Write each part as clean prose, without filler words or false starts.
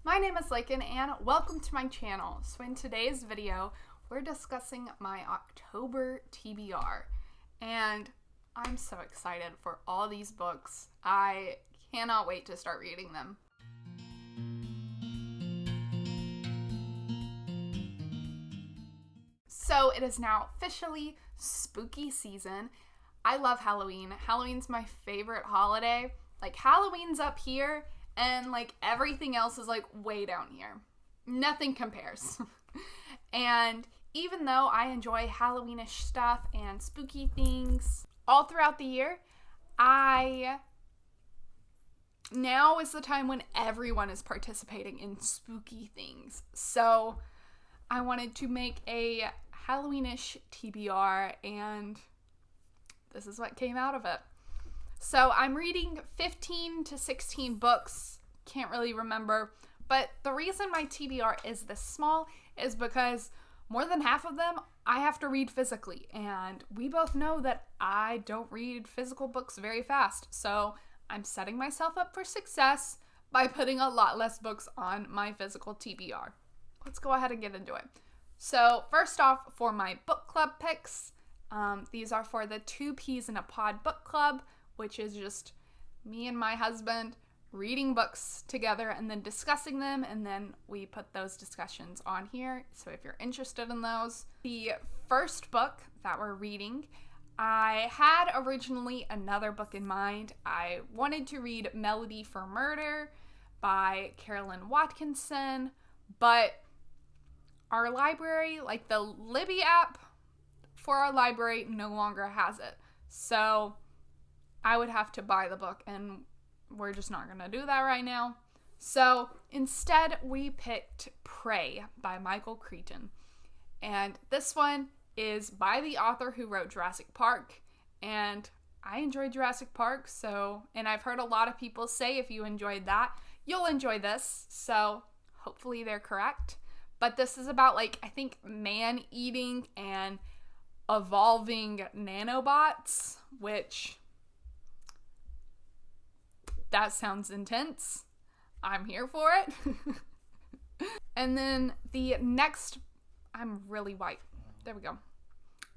My name is Lakin and welcome to my channel. So in today's video, we're discussing my October TBR and I'm so excited for all these books. I cannot wait to start reading them. So it is now officially spooky season. I love Halloween. Halloween's my favorite holiday. Like Halloween's up here and like everything else is like way down here. Nothing compares. And even though I enjoy Halloweenish stuff and spooky things all throughout the year, now is the time when everyone is participating in spooky things. So I wanted to make a Halloweenish TBR and this is what came out of it. So I'm reading 15 to 16 books, can't really remember, but the reason my TBR is this small is because more than half of them I have to read physically, and we both know that I don't read physical books very fast, so I'm setting myself up for success by putting a lot less books on my physical TBR. Let's go ahead and get into it. So first off, for my book club picks, these are for the 2 Peas in a Pod book club, which is just me and my husband reading books together and then discussing them, and then we put those discussions on here. So if you're interested in those. The first book that we're reading, I had originally another book in mind. I wanted to read Melody for Murder by Carolyn Watkinson, but our library, like the Libby app for our library, no longer has it. So I would have to buy the book, and we're just not going to do that right now. So instead, we picked Prey by Michael Crichton. And this one is by the author who wrote Jurassic Park. And I enjoyed Jurassic Park, and I've heard a lot of people say if you enjoyed that, you'll enjoy this. So hopefully they're correct. But this is about, like, I think man-eating and evolving nanobots, which that sounds intense. I'm here for it. And then the next, I'm really white. There we go.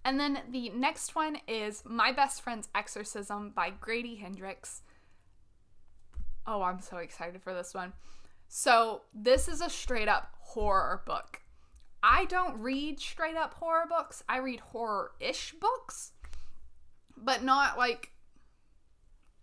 And then the next one is My Best Friend's Exorcism by Grady Hendrix. Oh, I'm so excited for this one. So this is a straight up horror book. I don't read straight up horror books. I read horror-ish books, but not like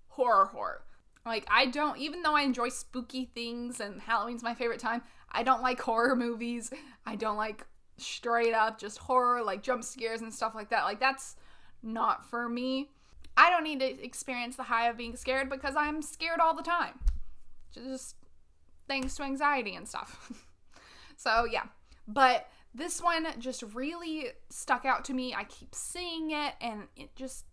horror. Like I don't, even though I enjoy spooky things and Halloween's my favorite time, I don't like horror movies. I don't like straight up just horror, like jump scares and stuff like that. Like that's not for me. I don't need to experience the high of being scared because I'm scared all the time. Just thanks to anxiety and stuff. So yeah, but this one just really stuck out to me. I keep seeing it and it just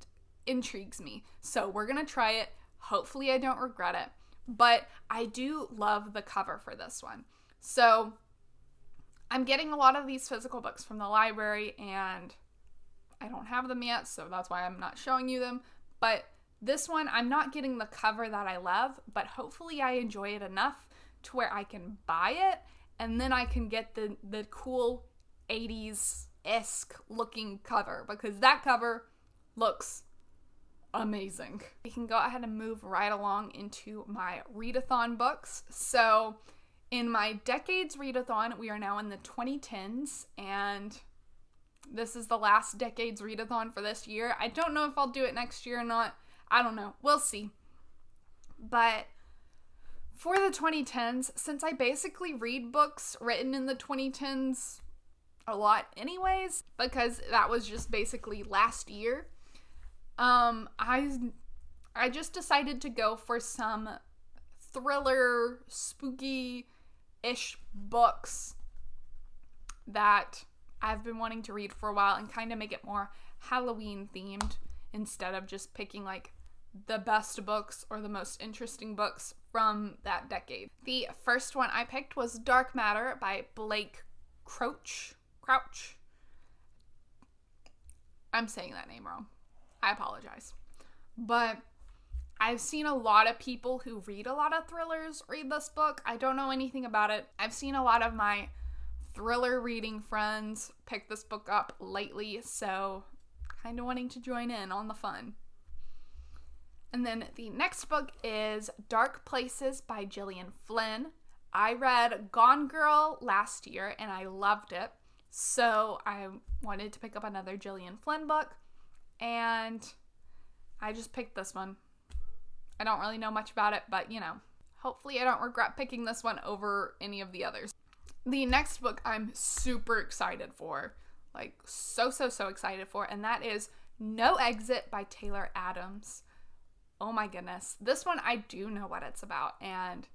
intrigues me. So we're gonna try it. Hopefully I don't regret it, but I do love the cover for this one. So I'm getting a lot of these physical books from the library and I don't have them yet, so that's why I'm not showing you them. But this one, I'm not getting the cover that I love, but hopefully I enjoy it enough to where I can buy it and then I can get the cool 80s-esque looking cover because that cover looks amazing. We can go ahead and move right along into my readathon books. So in my decades readathon, we are now in the 2010s and this is the last decades readathon for this year. I don't know if I'll do it next year or not. I don't know. We'll see. But for the 2010s, since I basically read books written in the 2010s a lot anyways, because that was just basically last year, I just decided to go for some thriller, spooky-ish books that I've been wanting to read for a while and kind of make it more Halloween themed instead of just picking like the best books or the most interesting books from that decade. The first one I picked was Dark Matter by Blake Croach. I'm saying that name wrong. I apologize. But I've seen a lot of people who read a lot of thrillers read this book. I don't know anything about it. I've seen a lot of my thriller reading friends pick this book up lately, so kind of wanting to join in on the fun. And then the next book is Dark Places by Gillian Flynn. I read Gone Girl last year and I loved it, so I wanted to pick up another Gillian Flynn book, and I just picked this one. I don't really know much about it, but hopefully I don't regret picking this one over any of the others. The next book I'm super excited for, like so excited for, and that is No Exit by Taylor Adams. Oh my goodness. This one I do know what it's about, and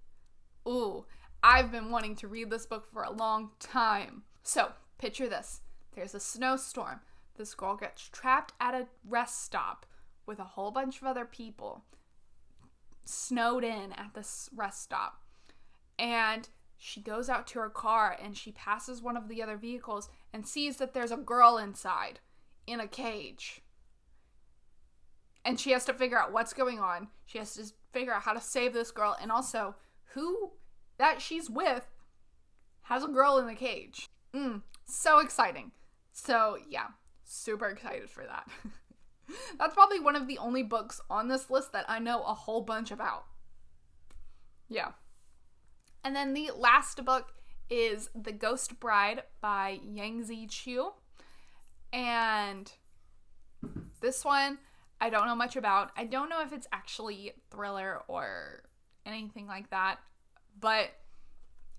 I've been wanting to read this book for a long time. So, picture this. There's a snowstorm. This girl gets trapped at a rest stop with a whole bunch of other people snowed in at this rest stop. And she goes out to her car and she passes one of the other vehicles and sees that there's a girl inside in a cage. And she has to figure out what's going on. She has to figure out how to save this girl, and also who that she's with has a girl in the cage. So exciting. So yeah, super excited for that. That's probably one of the only books on this list that I know a whole bunch about. Yeah. And then the last book is The Ghost Bride by Yangzi Choo. And this one I don't know much about. I don't know if it's actually thriller or anything like that, but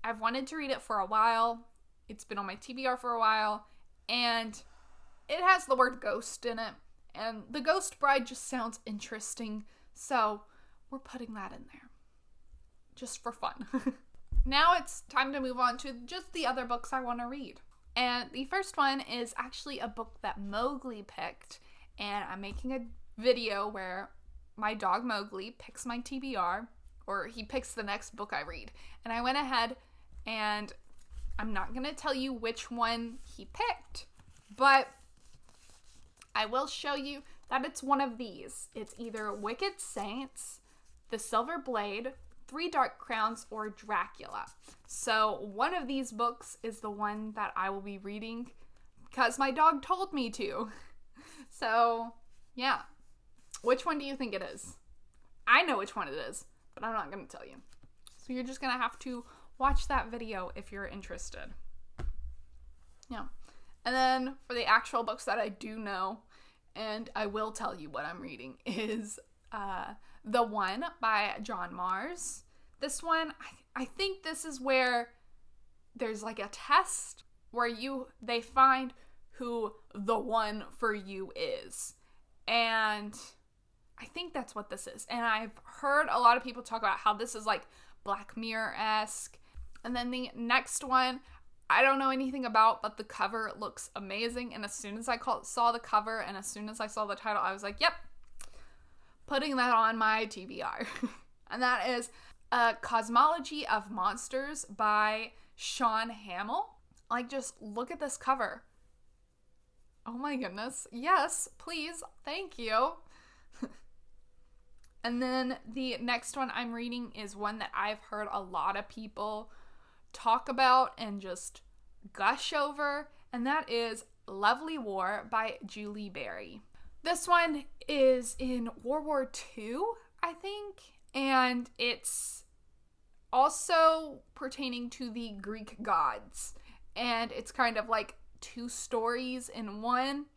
I've wanted to read it for a while. It's been on my TBR for a while, and it has the word ghost in it, and The Ghost Bride just sounds interesting, so we're putting that in there just for fun. Now it's time to move on to just the other books I want to read. And the first one is actually a book that Mowgli picked, and I'm making a video where my dog Mowgli picks my TBR, or he picks the next book I read. And I went ahead, and I'm not going to tell you which one he picked, but I will show you that it's one of these. It's either Wicked Saints, The Silver Blade, Three Dark Crowns, or Dracula. So one of these books is the one that I will be reading because my dog told me to. So yeah. Which one do you think it is? I know which one it is, but I'm not going to tell you. So you're just going to have to watch that video if you're interested. Yeah. And then for the actual books that I do know, and I will tell you what I'm reading, is The One by John Mars. This one, I think this is where there's like a test where they find who the one for you is. And I think that's what this is. And I've heard a lot of people talk about how this is like Black Mirror-esque. And then the next one, I don't know anything about, but the cover looks amazing. And as soon as I saw the cover and as soon as I saw the title, I was like, yep, putting that on my TBR. And that is Cosmology of Monsters by Shaun Hamill. Like, just look at this cover. Oh my goodness. Yes, please. Thank you. And then the next one I'm reading is one that I've heard a lot of people talk about and just gush over, and that is Lovely War by Julie Berry. This one is in World War II, I think, and it's also pertaining to the Greek gods, and it's kind of like two stories in one.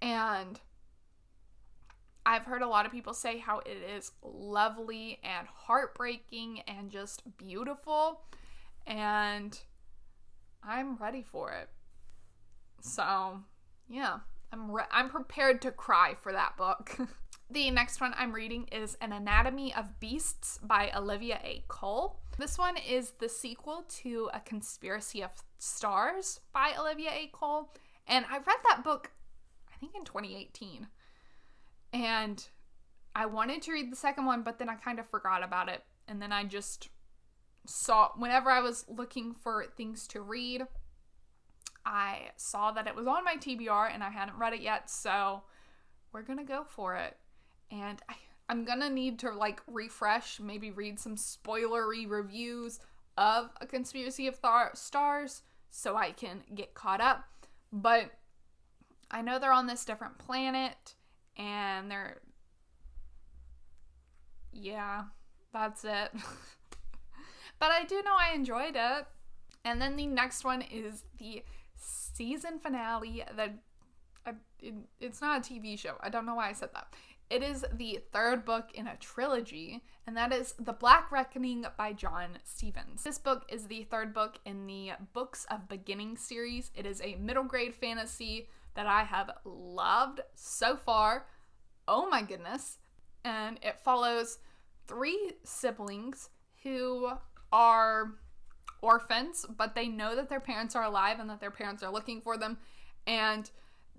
And I've heard a lot of people say how it is lovely and heartbreaking and just beautiful, and I'm ready for it. So, yeah, I'm prepared to cry for that book. The next one I'm reading is An Anatomy of Beasts by Olivia A. Cole. This one is the sequel to A Conspiracy of Stars by Olivia A. Cole, and I read that book, I think in 2018. And I wanted to read the second one, but then I kind of forgot about it. And then I just saw, whenever I was looking for things to read, I saw that it was on my TBR and I hadn't read it yet. So we're going to go for it. And I'm gonna need to like refresh, maybe read some spoilery reviews of A Conspiracy of Stars so I can get caught up. But I know they're on this different planet and yeah, that's it. But I do know I enjoyed it. And then the next one is the season finale that it's not a TV show. I don't know why I said that. It is the third book in a trilogy, and that is The Black Reckoning by John Stevens. This book is the third book in the Books of Beginning series. It is a middle grade fantasy that I have loved so far. Oh my goodness. And it follows 3 siblings who are orphans, but they know that their parents are alive and that their parents are looking for them, and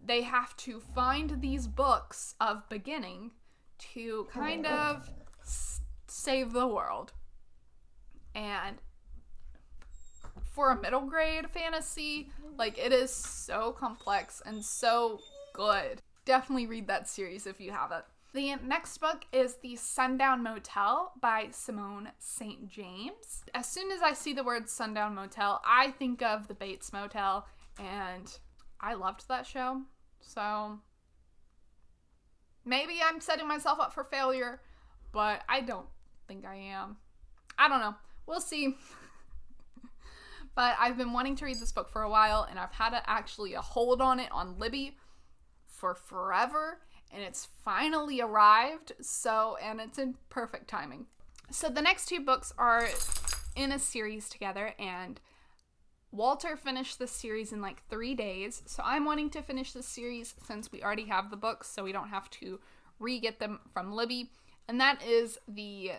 they have to find these books of beginning to kind of save the world. And for a middle grade fantasy, like, it is so complex and so good. Definitely read that series if you haven't. The next book is The Sundown Motel by Simone St. James. As soon as I see the word Sundown Motel, I think of the Bates Motel, and I loved that show. So maybe I'm setting myself up for failure, but I don't think I am. I don't know. We'll see. But I've been wanting to read this book for a while, and I've had actually a hold on it on Libby for forever, and it's finally arrived, and it's in perfect timing. So the next 2 books are in a series together, and Walter finished this series in like 3 days, so I'm wanting to finish this series since we already have the books, so we don't have to re-get them from Libby, and that is the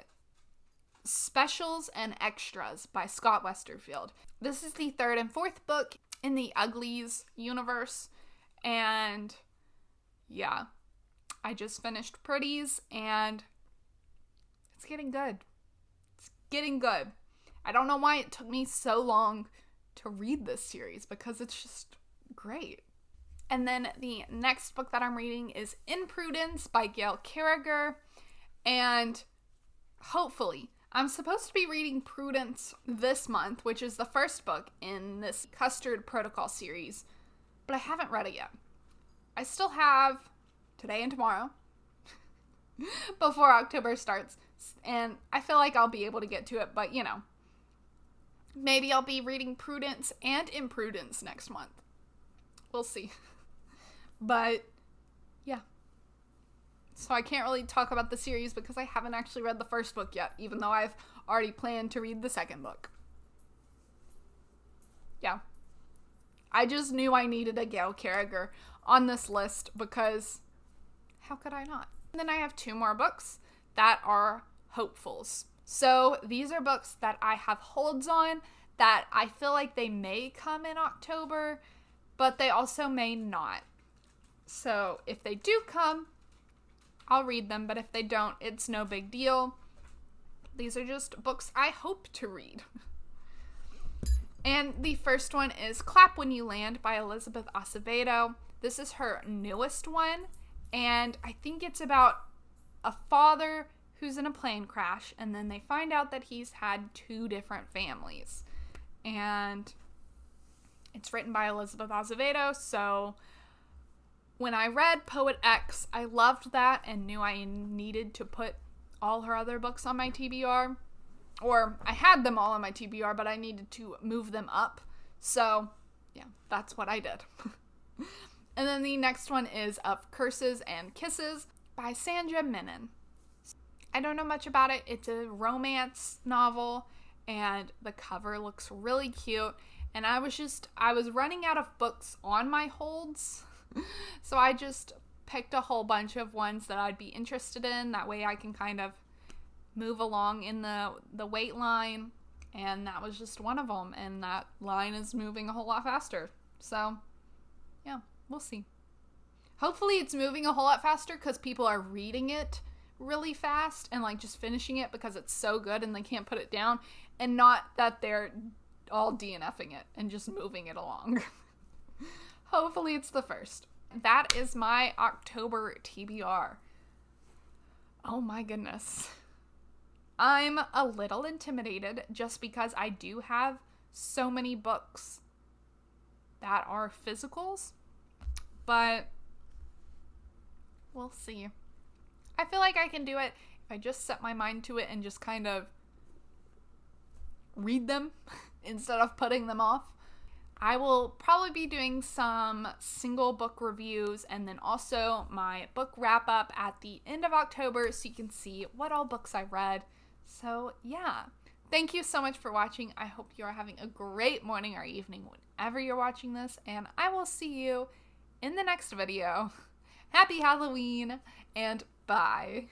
Specials and Extras by Scott Westerfeld. This is the 3rd and 4th book in the Uglies universe, and yeah, I just finished Pretties, and it's getting good. It's getting good. I don't know why it took me so long to read this series, because it's just great. And then the next book that I'm reading is Imprudence by Gail Carriger, and hopefully I'm supposed to be reading Prudence this month, which is the first book in this Custard Protocol series, but I haven't read it yet. I still have today and tomorrow before October starts, and I feel like I'll be able to get to it, but you know, maybe I'll be reading Prudence and Imprudence next month. We'll see. But yeah. So I can't really talk about the series because I haven't actually read the first book yet, even though I've already planned to read the second book. Yeah. I just knew I needed a Gail Carriger on this list because how could I not? And then I have 2 more books that are hopefuls. So these are books that I have holds on that I feel like they may come in October, but they also may not. So if they do come, I'll read them, but if they don't, it's no big deal. These are just books I hope to read. And the first one is Clap When You Land by Elizabeth Acevedo. This is her newest one, and I think it's about a father who's in a plane crash, and then they find out that he's had 2 different families. And it's written by Elizabeth Acevedo, so when I read Poet X, I loved that and knew I needed to put all her other books on my TBR. Or I had them all on my TBR, but I needed to move them up. So, yeah, that's what I did. And then the next one is Of Curses and Kisses by Sandra Menon. I don't know much about it. It's a romance novel, and the cover looks really cute. And I was running out of books on my holds, so I just picked a whole bunch of ones that I'd be interested in. That way I can kind of move along in the wait line, and that was just one of them, and that line is moving a whole lot faster. So, yeah, we'll see. Hopefully it's moving a whole lot faster because people are reading it really fast and like just finishing it because it's so good and they can't put it down, and not that they're all DNFing it and just moving it along. Hopefully it's the first. That is my October TBR. Oh my goodness. I'm a little intimidated just because I do have so many books that are physicals, but we'll see. I feel like I can do it if I just set my mind to it and just kind of read them instead of putting them off. I will probably be doing some single book reviews and then also my book wrap up at the end of October so you can see what all books I read. So yeah, thank you so much for watching. I hope you are having a great morning or evening whenever you're watching this, and I will see you in the next video. Happy Halloween, and bye.